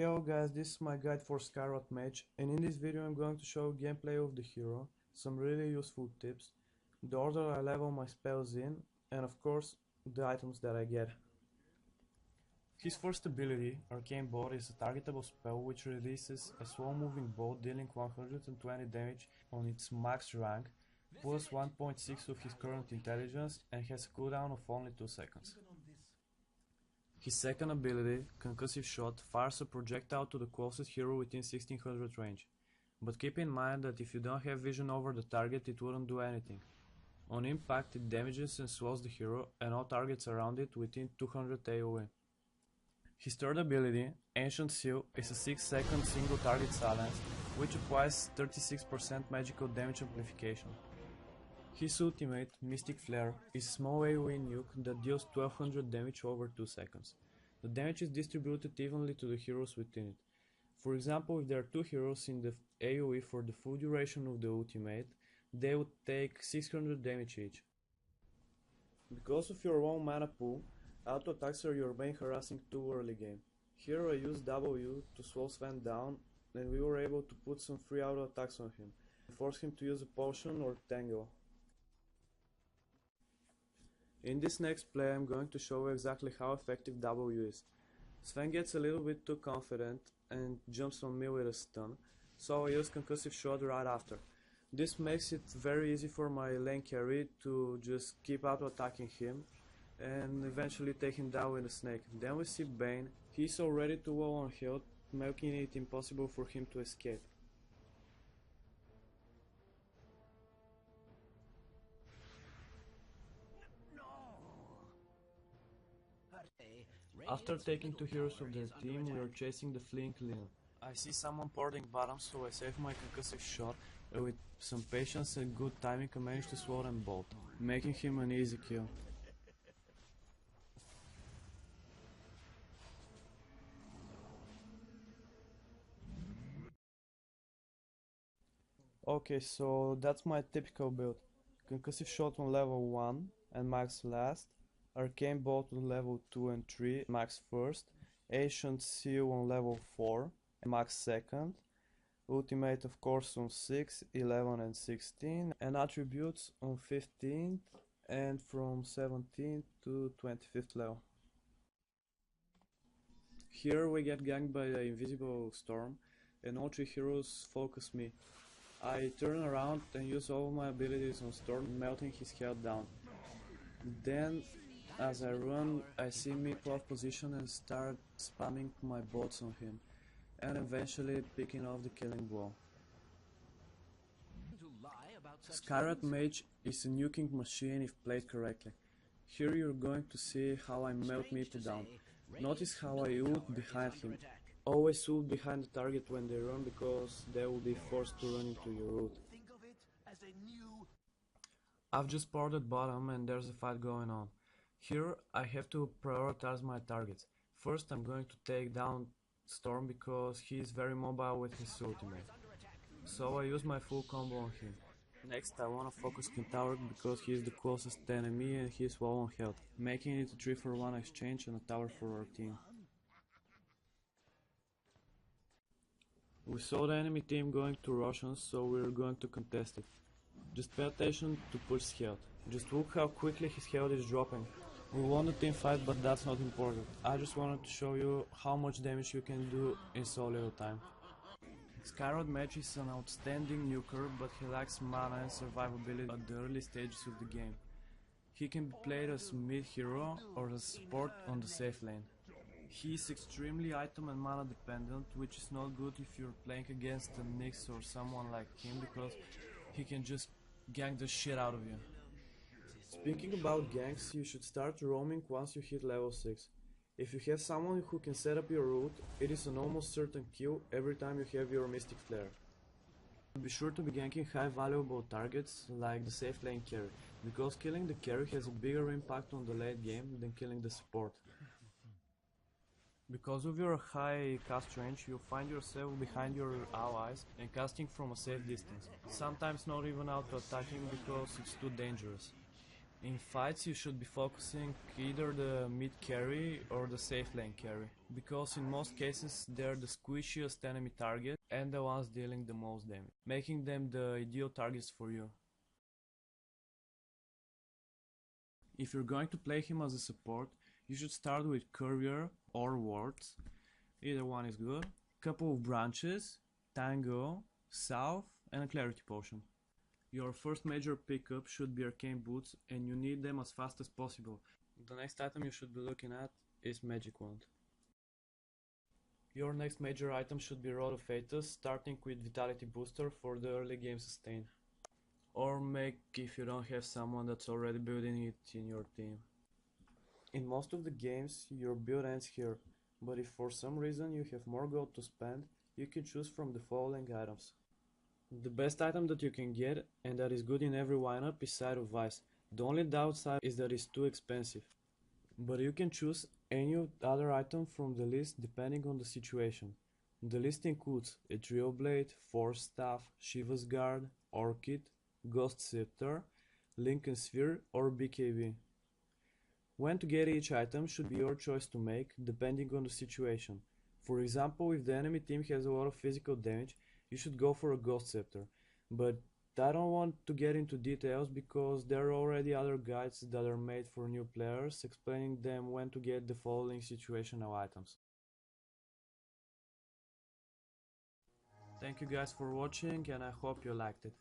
Hello guys, this is my guide for Skywrath Mage, and in this video I'm going to show gameplay of the hero, some really useful tips, the order I level my spells in, and of course, the items that I get. His first ability, Arcane Bolt, is a targetable spell which releases a slow-moving bolt dealing 120 damage on its max rank, plus 1.6 of his current intelligence, and has a cooldown of only 2 seconds. His second ability, Concussive Shot, fires a projectile to the closest hero within 1600 range, but keep in mind that if you don't have vision over the target it wouldn't do anything. On impact it damages and slows the hero and all targets around it within 200 AoE. His third ability, Ancient Seal, is a 6-second single target silence, which applies 36% magical damage amplification. His ultimate, Mystic Flare, is a small AoE nuke that deals 1200 damage over 2 seconds. The damage is distributed evenly to the heroes within it. For example, if there are 2 heroes in the AoE for the full duration of the ultimate, they would take 600 damage each. Because of your low mana pool, auto attacks are your main harassing tool early game. Here I used W to slow Sven down, and we were able to put some free auto attacks on him, and force him to use a potion or tangle. In this next play I'm going to show you exactly how effective W is. Sven gets a little bit too confident and jumps on me with a stun, so I use Concussive Shot right after. This makes it very easy for my lane carry to just keep auto attacking him and eventually take him down with a snake. Then we see Bane. He's already too low on health, making it impossible for him to escape. After taking 2 heroes of their team, we are chasing the fleeing Lin. I see someone porting bottom, so I save my Concussive Shot, and with some patience and good timing I manage to slow them both, making him an easy kill. Okay, so that's my typical build. Concussive Shot on level 1 and max last, Arcane Bolt on level 2 and 3, max first, Ancient Seal on level 4, max second, Ultimate of course on 6, 11 and 16, and Attributes on 15th and from 17th to 25th level. Here we get ganked by the invisible storm and all 3 heroes focus me. I turn around and use all my abilities on Storm, melting his health down. Then, as I run, I see me pull off position and start spamming my bolts on him, and eventually picking off the killing blow. Skywrath Mage is a nuking machine if played correctly. Here you're going to see how I melt meeple down. Notice how I ult behind him. Always ult behind the target when they run, because they will be forced to run into your ult. I've just ported bottom and there's a fight going on. Here I have to prioritize my targets. First I'm going to take down Storm because he is very mobile with his ultimate, so I use my full combo on him. Next I wanna focus Kentaur because he is the closest enemy and he is low on health, making it a 3-for-1 exchange and a tower for our team. We saw the enemy team going to Russians, so we're going to contest it. Just pay attention to push health. Just look how quickly his health is dropping. We won the team fight, but that's not important. I just wanted to show you how much damage you can do in so little time. Skywrath Mage is an outstanding nuker, but he lacks mana and survivability at the early stages of the game. He can be played as a mid hero or as support on the safe lane. He is extremely item and mana dependent, which is not good if you're playing against a Nyx or someone like him, because he can just gank the shit out of you. Speaking about ganks, you should start roaming once you hit level 6. If you have someone who can set up your route, it is an almost certain kill every time you have your Mystic Flare. Be sure to be ganking high valuable targets like the safe lane carry, because killing the carry has a bigger impact on the late game than killing the support. Because of your high cast range, you'll find yourself behind your allies and casting from a safe distance, sometimes not even auto-attacking because it's too dangerous. In fights you should be focusing either the mid carry or the safe lane carry, because in most cases they're the squishiest enemy target and the ones dealing the most damage, making them the ideal targets for you. If you're going to play him as a support, you should start with Courier or Wards, either one is good, couple of branches, Tango, South and a Clarity Potion. Your first major pickup should be Arcane Boots and you need them as fast as possible. The next item you should be looking at is Magic Wand. Your next major item should be Rod of Aethys, starting with Vitality Booster for the early game sustain. Or make if you don't have someone that's already building it in your team. In most of the games your build ends here, but if for some reason you have more gold to spend, you can choose from the following items. The best item that you can get, and that is good in every lineup, is Side of Ice. The only downside is that it's too expensive. But you can choose any other item from the list depending on the situation. The list includes a Trio Blade, Force Staff, Shiva's Guard, Orchid, Ghost Scepter, Lincoln Sphere or BKB. When to get each item should be your choice to make, depending on the situation. For example, if the enemy team has a lot of physical damage, you should go for a Ghost Scepter. But I don't want to get into details because there are already other guides that are made for new players explaining them when to get the following situational items. Thank you guys for watching and I hope you liked it.